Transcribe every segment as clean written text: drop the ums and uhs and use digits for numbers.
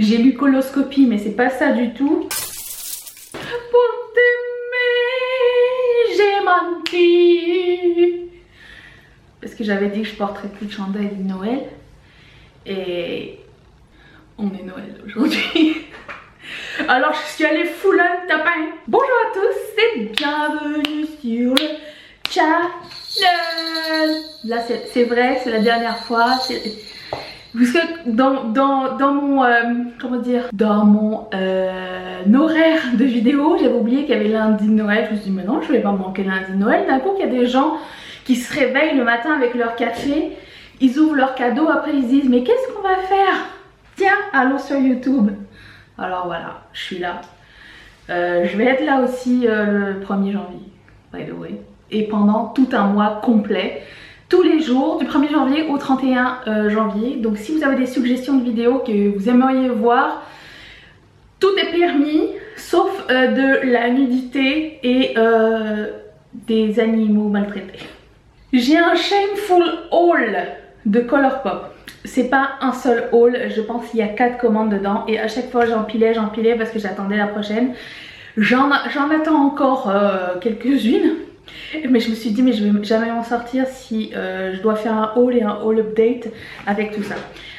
J'ai lu coloscopie, mais c'est pas ça du tout. Pour t'aimer, j'ai menti. Parce que j'avais dit que je porterais plus de chandelles de Noël. Et on est Noël aujourd'hui. Alors je suis allée full on tapin. Bonjour à tous et bienvenue sur le channel. Là c'est vrai, c'est la dernière fois. Parce que dans mon comment dire, dans mon horaire de vidéo, j'avais oublié qu'il y avait lundi de Noël. Je me suis dit mais non, je vais pas manquer lundi de Noël. D'un coup il y a des gens qui se réveillent le matin avec leur café, ils ouvrent leur cadeau, après ils se disent mais qu'est-ce qu'on va faire? Tiens, allons sur YouTube. Alors voilà, je suis là. Je vais être là aussi le 1er janvier, by the way. Et pendant tout un mois complet, tous les jours, du 1er janvier au 31 janvier. Donc si vous avez des suggestions de vidéos que vous aimeriez voir, tout est permis, sauf de la nudité et des animaux maltraités. J'ai un shameful haul de Colourpop. C'est pas un seul haul, je pense qu'il y a 4 commandes dedans et à chaque fois j'empilais parce que j'attendais la prochaine. J'en attends encore quelques-unes, mais je me suis dit mais je vais jamais m'en sortir si je dois faire un haul et un haul update avec tout ça.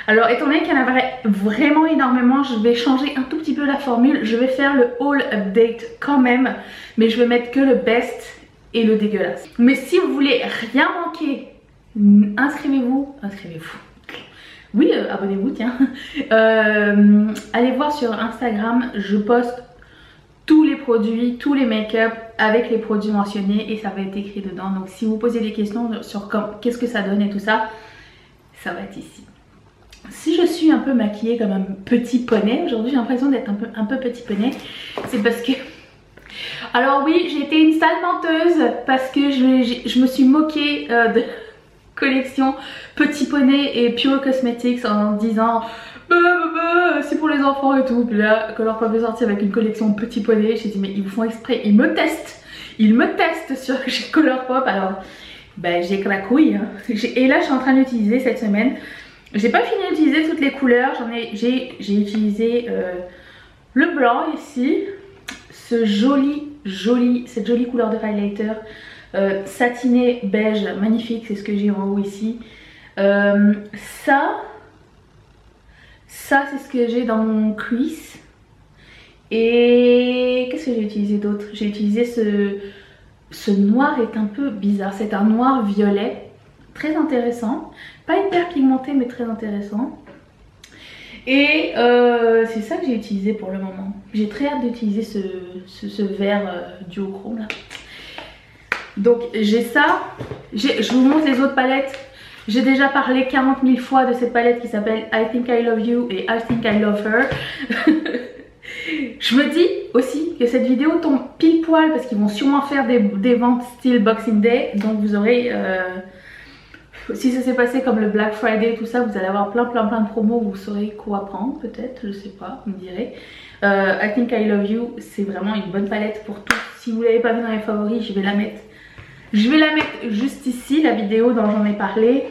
Alors étant donné qu'il y en avait vraiment énormément, je vais changer un tout petit peu la formule. Je vais faire le haul update quand même, mais je vais mettre que le best et le dégueulasse. Mais si vous voulez rien manquer, inscrivez-vous. Oui, abonnez-vous, tiens. Allez voir sur Instagram, je poste tous les produits, tous les make-up avec les produits mentionnés et ça va être écrit dedans. Donc si vous posez des questions sur qu'est-ce que ça donne et tout ça, ça va être ici. Si je suis un peu maquillée comme un petit poney, aujourd'hui j'ai l'impression d'être un peu petit poney, c'est parce que... Alors oui, j'ai été une sale menteuse parce que je me suis moquée de collection Petit Poney et Pure Cosmetics en disant c'est pour les enfants et tout. Puis là, Colourpop est sorti avec une collection Petit Poney. J'ai dit mais ils font exprès, ils me testent sur chez Colourpop. Alors ben j'ai cracouille hein. Et là je suis en train d'utiliser cette semaine. J'ai pas fini d'utiliser toutes les couleurs. J'ai utilisé le blanc ici, cette jolie couleur de highlighter. Satiné beige magnifique, c'est ce que j'ai en haut ici. Ça c'est ce que j'ai dans mon crease. Et qu'est-ce que j'ai utilisé d'autre? J'ai utilisé ce noir est un peu bizarre, c'est un noir violet très intéressant, pas hyper pigmenté mais très intéressant. Et c'est ça que j'ai utilisé pour le moment. J'ai très hâte d'utiliser ce vert duochrome là. Donc j'ai ça, je vous montre les autres palettes. J'ai déjà parlé 40 000 fois de cette palette qui s'appelle I Think I Love You et I Think I Love Her. Je me dis aussi que cette vidéo tombe pile poil parce qu'ils vont sûrement faire des ventes style Boxing Day. Donc vous aurez, si ça s'est passé comme le Black Friday tout ça, vous allez avoir plein de promos où vous saurez quoi prendre peut-être, je sais pas, vous me direz. I Think I Love You, c'est vraiment une bonne palette pour tout. Si vous ne l'avez pas vu dans les favoris, je vais la mettre juste ici, la vidéo dont j'en ai parlé.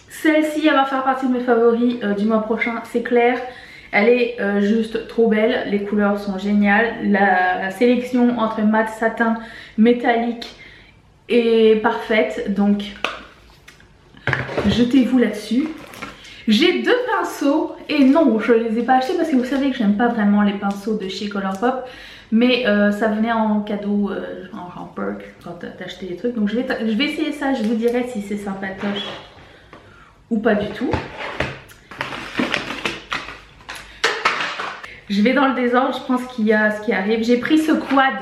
Celle-ci, elle va faire partie de mes favoris du mois prochain, c'est clair. Elle est juste trop belle, les couleurs sont géniales. La sélection entre mat, satin, métallique est parfaite. Donc, jetez-vous là-dessus. J'ai 2 pinceaux et non, je les ai pas achetés parce que vous savez que j'aime pas vraiment les pinceaux de chez Colourpop. Mais ça venait en cadeau, en perk quand t'achetais les trucs. Donc je vais essayer ça, je vous dirai si c'est sympatoche ou pas du tout. Je vais dans le désordre, je pense qu'il y a ce qui arrive. J'ai pris ce quad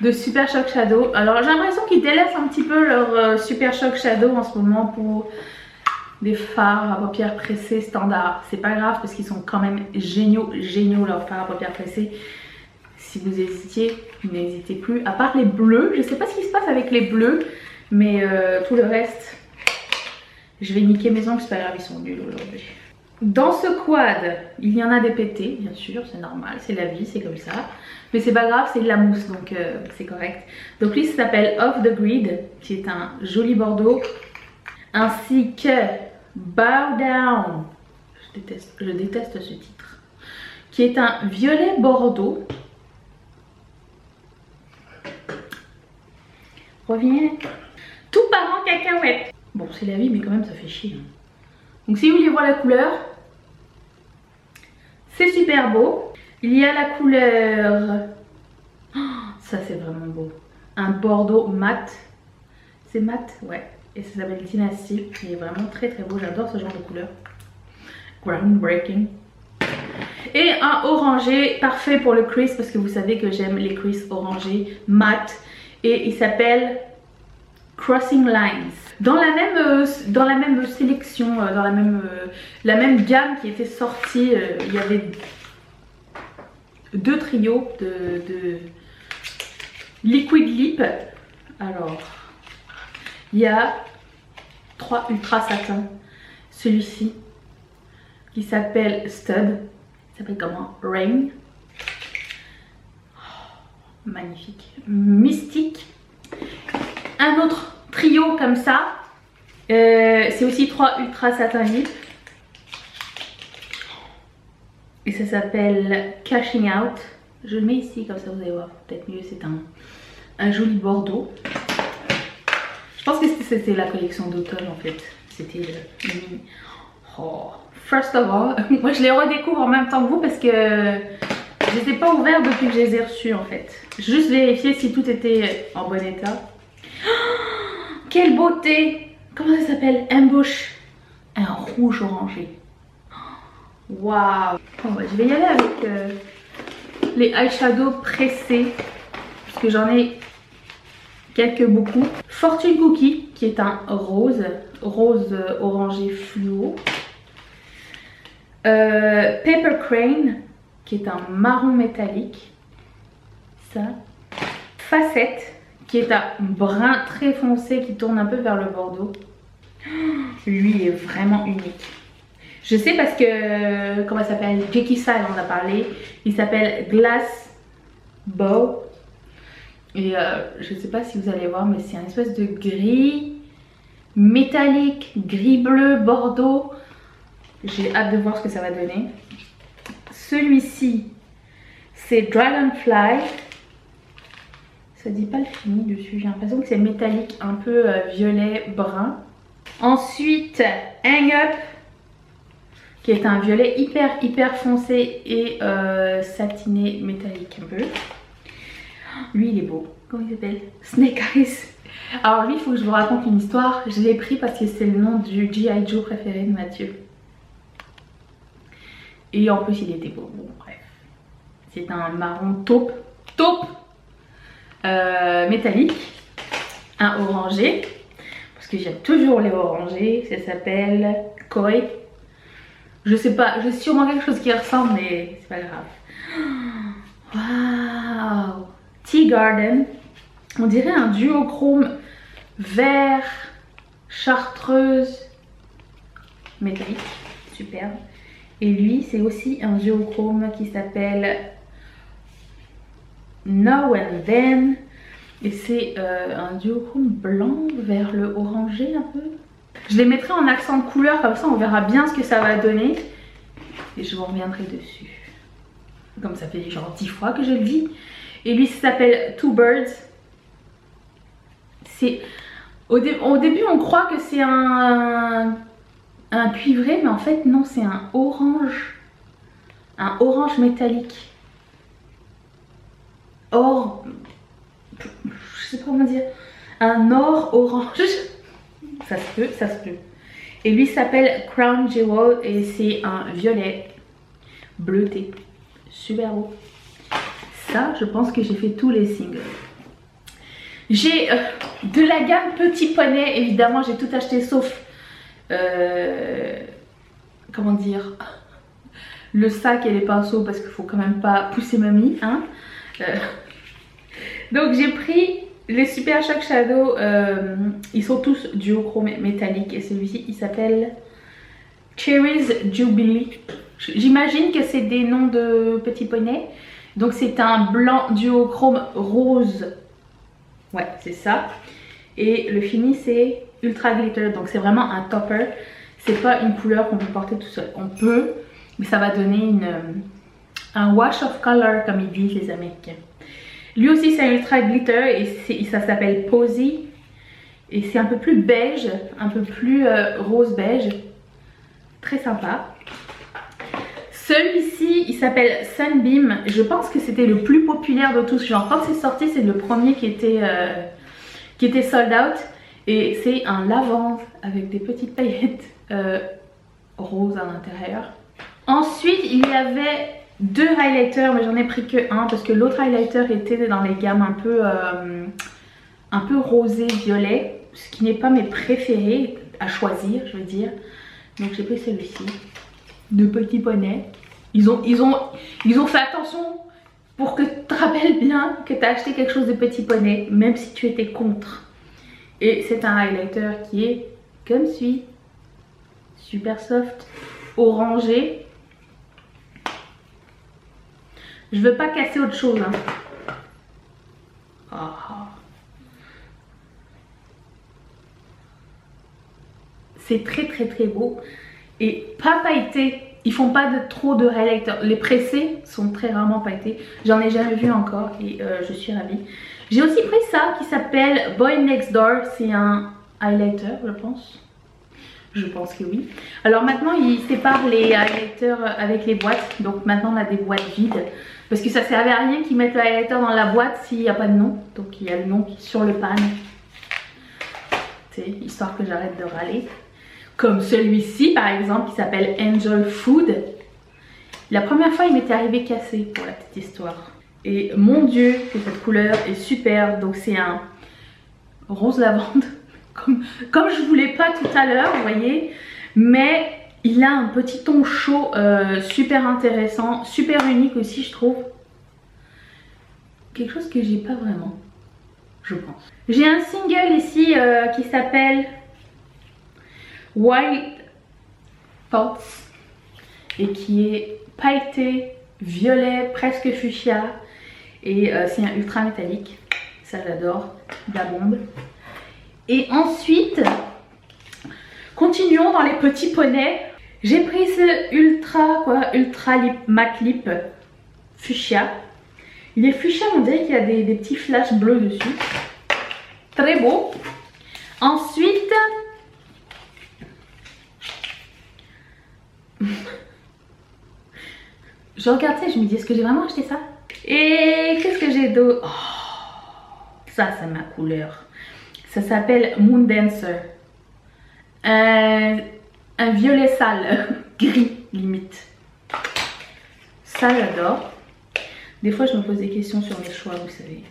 de Super Shock Shadow. Alors j'ai l'impression qu'ils délaissent un petit peu leur Super Shock Shadow en ce moment pour des fards à paupières pressées standard. C'est pas grave parce qu'ils sont quand même géniaux leurs fards à paupières pressées. Si vous hésitiez, n'hésitez plus. À part les bleus, je sais pas ce qui se passe avec les bleus, mais tout le reste, je vais niquer mes ongles, c'est pas grave, ils sont nuls aujourd'hui. Dans ce quad, il y en a des pétés, bien sûr, c'est normal, c'est la vie, c'est comme ça. Mais c'est pas grave, c'est de la mousse, donc c'est correct. Donc lui, ça s'appelle Off the Grid, qui est un joli bordeaux, ainsi que Bow Down. Je déteste ce titre. qui est un violet bordeaux. Reviens. Tout part en cacahuète. Bon, c'est la vie, mais quand même, ça fait chier. Hein. Donc, si vous voulez voir la couleur, c'est super beau. Il y a la couleur... Oh, ça, c'est vraiment beau. Un bordeaux mat. C'est mat, ouais. Et ça s'appelle Dynasty. Il est vraiment très très beau. J'adore ce genre de couleur. Groundbreaking. Et un orangé parfait pour le crease parce que vous savez que j'aime les creases orangés mat. Et il s'appelle Crossing Lines. Dans la même sélection, dans la même gamme qui était sortie, il y avait deux trios de Liquid Lip. Alors, il y a 3 ultra satin. Celui-ci qui s'appelle Stud. Il s'appelle comment? Rain. Oh, magnifique. Mystique. Un autre trio comme ça. C'est aussi 3 ultra satin lip. Et ça s'appelle Cashing Out. Je le mets ici comme ça vous allez voir. Peut-être mieux. C'est un joli bordeaux. Je pense que c'était la collection d'automne en fait. C'était le mini. Oh. First of all, moi je les redécouvre en même temps que vous parce que je les ai pas ouverts depuis que je les ai reçus en fait. Juste vérifier si tout était en bon état. Oh, quelle beauté! Comment ça s'appelle? Ambush. Un rouge orangé. Waouh! Bon, bah, je vais y aller avec les eyeshadows pressés parce que j'en ai beaucoup. Fortune Cookie qui est un rose orangé fluo. Paper Crane qui est un marron métallique. Ça. Facette qui est un brun très foncé qui tourne un peu vers le bordeaux. Lui est vraiment unique. Je sais parce que, comment ça s'appelle? Jackie Style en a parlé. Il s'appelle Glass Bow. Et je ne sais pas si vous allez voir, mais c'est un espèce de gris métallique, gris bleu, bordeaux. J'ai hâte de voir ce que ça va donner. Celui-ci, c'est Dragonfly. Ça dit pas le fini dessus. J'ai l'impression que c'est métallique, un peu violet, brun. Ensuite, Hang Up, qui est un violet hyper foncé et satiné, métallique un peu. Lui, il est beau. Comment il s'appelle? Snake Eyes. Alors lui, il faut que je vous raconte une histoire. Je l'ai pris parce que c'est le nom du G.I. Joe préféré de Mathieu. Et en plus, il était beau. Bon, bref. C'est un marron taupe métallique. Un orangé. Parce que j'aime toujours les orangés. Ça s'appelle Koi. Je sais pas, j'ai sûrement quelque chose qui ressemble, mais c'est pas grave. Waouh! Tea Garden. On dirait un duochrome vert, chartreuse, métallique. Superbe. Et lui, c'est aussi un duochrome qui s'appelle Now and Then. Et c'est un duochrome blanc vers le orangé un peu. Je les mettrai en accent de couleur, comme ça on verra bien ce que ça va donner. Et je vous reviendrai dessus. Comme ça fait genre 10 fois que je le dis. Et lui, ça s'appelle Two Birds. Au début, on croit que c'est un cuivré, mais en fait, non, c'est un orange. Un orange métallique. Or... Je sais pas comment dire. Un or orange. Ça se peut, ça se peut. Et lui s'appelle Crown Jewel et c'est un violet bleuté. Super beau. Ça, je pense que j'ai fait tous les singles. J'ai de la gamme Petit Poney. Évidemment, j'ai tout acheté sauf... comment dire, le sac et les pinceaux parce qu'il faut quand même pas pousser mamie, hein. Donc j'ai pris les Super Shock Shadow, ils sont tous duochrome métallique et celui-ci il s'appelle Cherries Jubilee. J'imagine que c'est des noms de petits poneys. Donc c'est un blanc duochrome rose. Ouais, c'est ça. Et le fini c'est Ultra Glitter, donc c'est vraiment un topper. C'est pas une couleur qu'on peut porter tout seul. On peut, mais ça va donner un wash of color comme ils disent les Américains. Lui aussi c'est un ultra glitter et ça s'appelle Posy. Et c'est un peu plus beige, un peu plus rose beige. Très sympa. Celui-ci, il s'appelle Sunbeam. Je pense que c'était le plus populaire de tous. Genre quand c'est sorti, c'est le premier qui était sold out. Et c'est un lavande avec des petites paillettes roses à l'intérieur. Ensuite, il y avait 2 highlighters, mais j'en ai pris que un parce que l'autre highlighter était dans les gammes un peu rosé violet, ce qui n'est pas mes préférés à choisir, je veux dire. Donc j'ai pris celui-ci, de Petit Poney. Ils ont fait attention pour que tu te rappelles bien que tu as acheté quelque chose de Petit Poney, même si tu étais contre. Et c'est un highlighter qui est comme celui, super soft, orangé. Je veux pas casser autre chose, hein. Oh. C'est très beau et pas pailleté. Ils font pas trop de highlighter. Les pressés sont très rarement pailletés. J'en ai jamais vu encore et je suis ravie. J'ai aussi pris ça qui s'appelle Boy Next Door. C'est un highlighter, je pense. Je pense que oui. Alors maintenant ils séparent les highlighters avec les boîtes. Donc maintenant on a des boîtes vides. Parce que ça servait à rien qu'ils mettent le highlighter dans la boîte s'il n'y a pas de nom. Donc il y a le nom sur le pan. C'est histoire que j'arrête de râler. Comme celui-ci par exemple qui s'appelle Angel Food. La première fois il m'était arrivé cassé pour la petite histoire. Et mon dieu que cette couleur est super. Donc c'est un rose lavande. Comme je voulais pas tout à l'heure, vous voyez. Mais il a un petit ton chaud super intéressant. Super unique aussi je trouve. Quelque chose que j'ai pas vraiment. Je pense. J'ai un single ici qui s'appelle White Thoughts et qui est pailleté, violet, presque fuchsia et c'est un ultra métallique, ça j'adore, de la bombe. Et ensuite, continuons dans les petits poneys. J'ai pris ce ultra matte lip fuchsia. Il est fuchsia, on dirait qu'il y a des petits flashs bleus dessus. Très beau. Ensuite, je regarde ça et je me dis, est-ce que j'ai vraiment acheté ça? Et qu'est-ce que j'ai d'autre? Oh, ça c'est ma couleur. Ça s'appelle Moon Dancer. Un violet sale, gris limite. Ça j'adore. Des fois je me pose des questions sur mes choix, vous savez.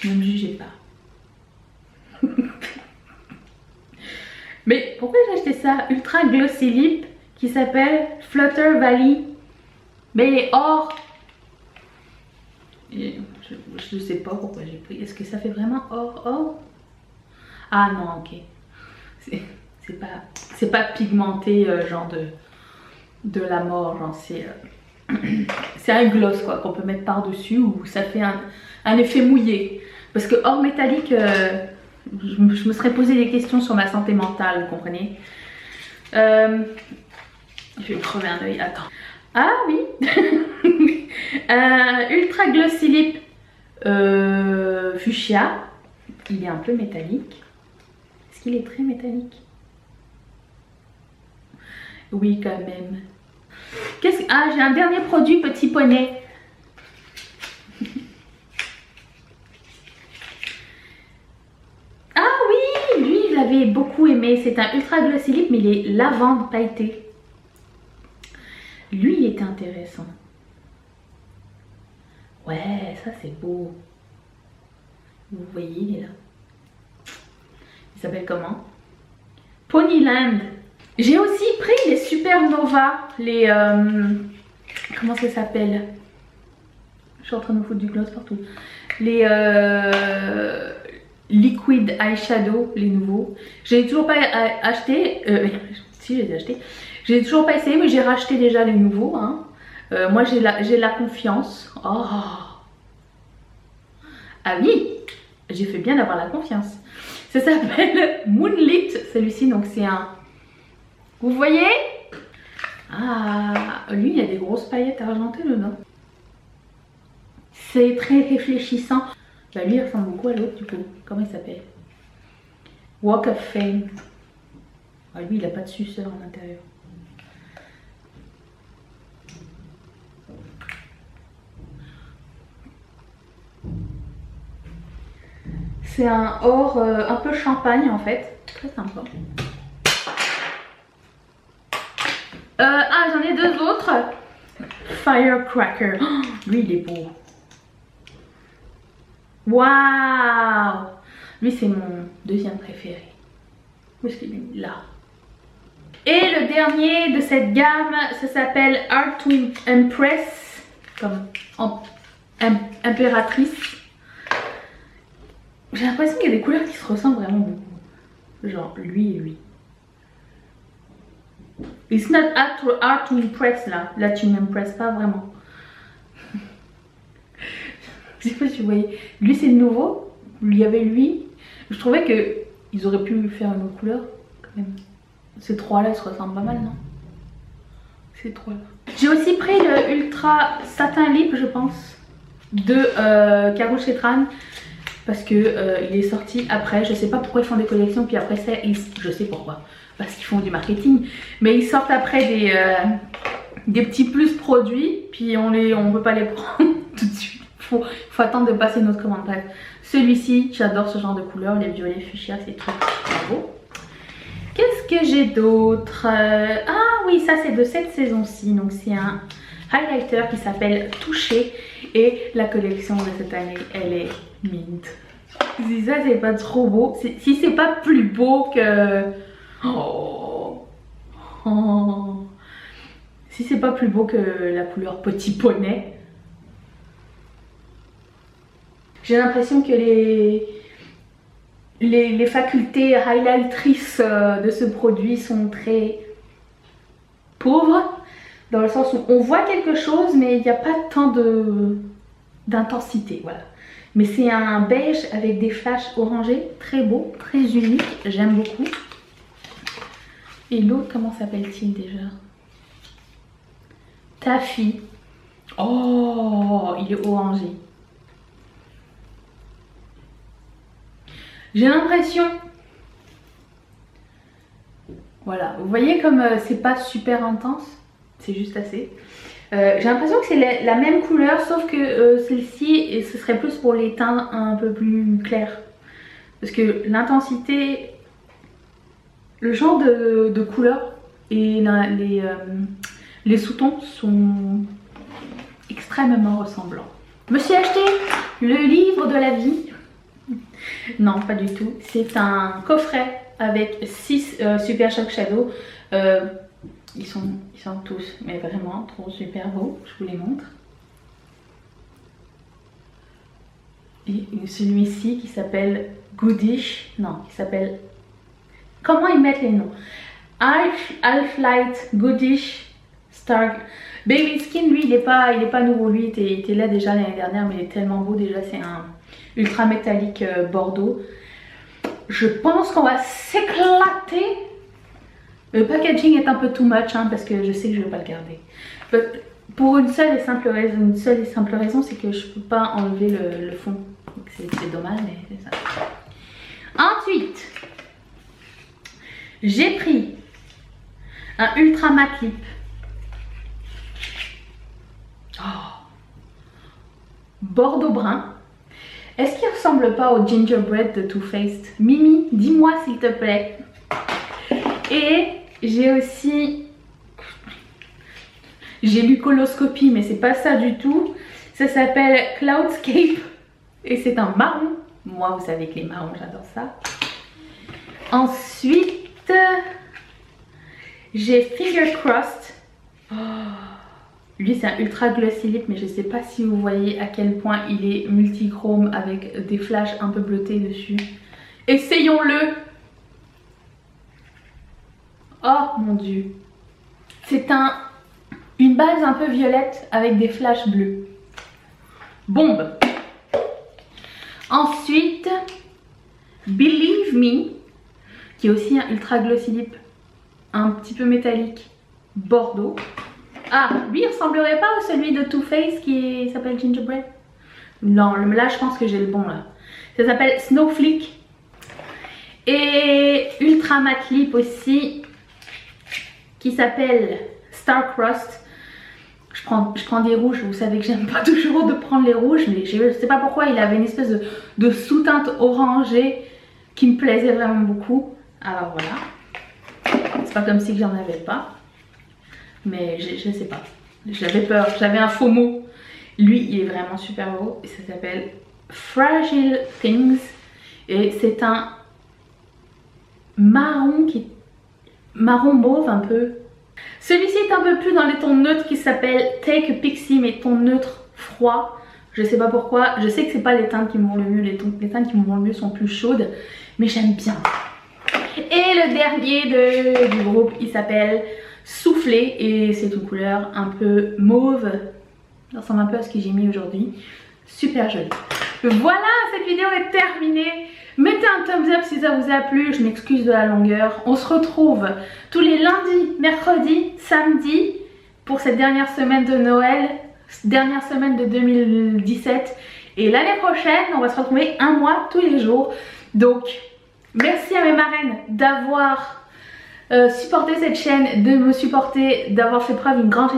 Ne me jugez pas. Mais pourquoi j'ai acheté ça? Ultra Glossy Lip qui s'appelle Flutter Valley. Mais il est or. Et je ne sais pas pourquoi j'ai pris. Est-ce que ça fait vraiment or? Ah non, ok. C'est pas pigmenté genre de la mort. Genre c'est un gloss quoi qu'on peut mettre par dessus ou ça fait un effet mouillé. Parce que or métallique, je me serais posé des questions sur ma santé mentale, vous comprenez. Je vais me crever un oeil, attends. Ah oui. Ultra Glossy Lip fuchsia. Il est un peu métallique. Est-ce qu'il est très métallique? Oui quand même. Ah, j'ai un dernier produit Petit Poney. Ah oui, lui je l'avais beaucoup aimé. C'est un Ultra Glossy Lip mais il est lavande pailleté. Lui il était intéressant. Ouais, ça c'est beau. Vous voyez, il est là. Il s'appelle comment? Ponyland. J'ai aussi pris les Supernova. Les... comment ça s'appelle? Je suis en train de me foutre du gloss partout. Les Liquid Eyeshadow, les nouveaux. J'ai toujours pas acheté. Si, je les ai achetés. J'ai toujours pas essayé, mais j'ai racheté déjà les nouveaux. Hein. Moi, j'ai la confiance. Oh. Ah oui, j'ai fait bien d'avoir la confiance. Ça s'appelle Moonlit, celui-ci. Donc, c'est un... Vous voyez? Ah, lui, il y a des grosses paillettes argentées dedans. C'est très réfléchissant. Bah lui, il ressemble beaucoup à l'autre du coup. Comment il s'appelle? Walk of Fame. Ah, lui, il a pas de suceur à l'intérieur. C'est un or un peu champagne en fait. Très sympa. Ah, j'en ai deux autres. Firecracker. Oh, lui, il est beau. Waouh! Lui, c'est mon deuxième préféré. Où est-ce qu'il est? Là. Et le dernier de cette gamme, ça s'appelle Art to Impress. Comme impératrice. J'ai l'impression qu'il y a des couleurs qui se ressemblent vraiment beaucoup. Genre lui et lui. It's not art to impress là. Là, tu m'impresses pas vraiment. Je sais pas si vous voyez. Lui, c'est le nouveau. Il y avait lui. Je trouvais que ils auraient pu faire une autre couleur quand même. Ces trois là, ils se ressemblent pas mal, non? Ces trois là. J'ai aussi pris le Ultra Satin Lip, je pense, de Karou Chetran. Parce que il est sorti après. Je sais pas pourquoi ils font des collections. Puis après ça, je sais pourquoi. Parce qu'ils font du marketing. Mais ils sortent après des petits plus produits. Puis on peut pas les prendre tout de suite. Faut attendre de passer notre commande. Bref, celui-ci, j'adore ce genre de couleur, les violets fuchsia, c'est très beau. Qu'est-ce que j'ai d'autre? Ah oui, ça c'est de cette saison-ci. Donc c'est un highlighter qui s'appelle Toucher. Et la collection de cette année, elle est mint. Si ça c'est pas trop beau, si c'est pas plus beau que... Oh. Si c'est pas plus beau que la couleur Petit Poney. J'ai l'impression que les facultés highlightrices de ce produit sont très pauvres. Dans le sens où on voit quelque chose mais il n'y a pas tant d'intensité. Voilà. Mais c'est un beige avec des flashs orangés. Très beau, très unique. J'aime beaucoup. Et l'autre, comment s'appelle-t-il déjà? Taffy. Oh, il est orangé. J'ai l'impression, voilà, vous voyez comme c'est pas super intense, c'est juste assez. J'ai l'impression que c'est la même couleur, sauf que celle-ci, ce serait plus pour les teints un peu plus clairs. Parce que l'intensité, le genre de couleur et les sous-tons sont extrêmement ressemblants. Je me suis acheté le livre de la vie. Non, pas du tout. C'est un coffret avec 6 Super Shock Shadow. Ils sont tous, mais vraiment trop super beaux. Je vous les montre. Et celui-ci qui s'appelle Goodish. Non, qui s'appelle... Comment ils mettent les noms? Half-Light Goodish Star... Baby Skin, lui, il est pas nouveau. Lui, il était là déjà l'année dernière, mais il est tellement beau. Déjà, c'est un ultra métallique bordeaux. Je pense qu'on va s'éclater. Le packaging est un peu too much, hein, parce que je sais que je vais pas le garder. Pour une seule et simple raison, c'est que je peux pas enlever le fond. C'est dommage, mais c'est ça. Ensuite, j'ai pris un ultra matte lip. Oh. Bordeaux brun. Est-ce qu'il ressemble pas au gingerbread de Too Faced? Mimi, dis-moi s'il te plaît. Et j'ai aussi... J'ai lu Coloscopie, mais c'est pas ça du tout. Ça s'appelle Cloudscape. Et c'est un marron. Moi, vous savez que les marrons, j'adore ça. Ensuite, j'ai Finger Crossed. Oh. Lui, c'est un ultra glossy lip, mais je sais pas si vous voyez à quel point il est multichrome avec des flashs un peu bleutés dessus. Essayons-le! Oh mon dieu! C'est une base un peu violette avec des flashs bleus. Bombe! Ensuite, Believe Me, qui est aussi un ultra glossy lip, un petit peu métallique, bordeaux. Ah, lui il ressemblerait pas à celui de Too Faced qui s'appelle Gingerbread? Non, là je pense que j'ai le bon là. Ça s'appelle Snowflake. Et Ultra Matte Lip aussi qui s'appelle Starcrust. Je prends des rouges, vous savez que j'aime pas toujours de prendre les rouges, mais je sais pas pourquoi il avait une espèce de sous-teinte orangée qui me plaisait vraiment beaucoup. Alors voilà, c'est pas comme si j'en avais pas, mais je sais pas, j'avais peur, j'avais un faux mot. Lui il est vraiment super beau et ça s'appelle Fragile Things et c'est un marron marron mauve un peu. Celui-ci est un peu plus dans les tons neutres qui s'appelle Take a Pixie, mais ton neutre froid. Je sais pas pourquoi, je sais que c'est pas les teintes qui me vont le mieux, les teintes qui me vont le mieux sont plus chaudes, mais j'aime bien. Et le dernier du groupe, il s'appelle Soufflé et c'est une couleur un peu mauve. Ça ressemble un peu à ce que j'ai mis aujourd'hui. Super joli. Voilà, cette vidéo est terminée. Mettez un thumbs up si ça vous a plu, je m'excuse de la longueur. On se retrouve tous les lundis, mercredis, samedis pour cette dernière semaine de Noël, dernière semaine de 2017. Et l'année prochaine, on va se retrouver un mois tous les jours. Donc, merci à mes marraines d'avoir supporté cette chaîne, de me supporter, d'avoir fait preuve d'une grande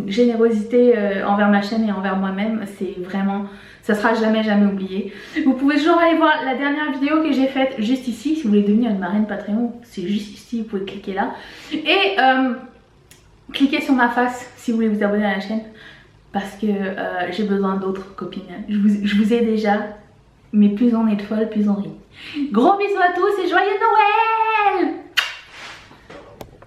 générosité envers ma chaîne et envers moi-même. C'est vraiment... ça sera jamais oublié. Vous pouvez toujours aller voir la dernière vidéo que j'ai faite juste ici. Si vous voulez devenir une marraine Patreon, c'est juste ici, vous pouvez cliquer là. Et cliquez sur ma face si vous voulez vous abonner à la chaîne. Parce que j'ai besoin d'autres copines. Je vous ai déjà, mais plus on est de folles, plus on rit. Gros bisous à tous et joyeux Noël!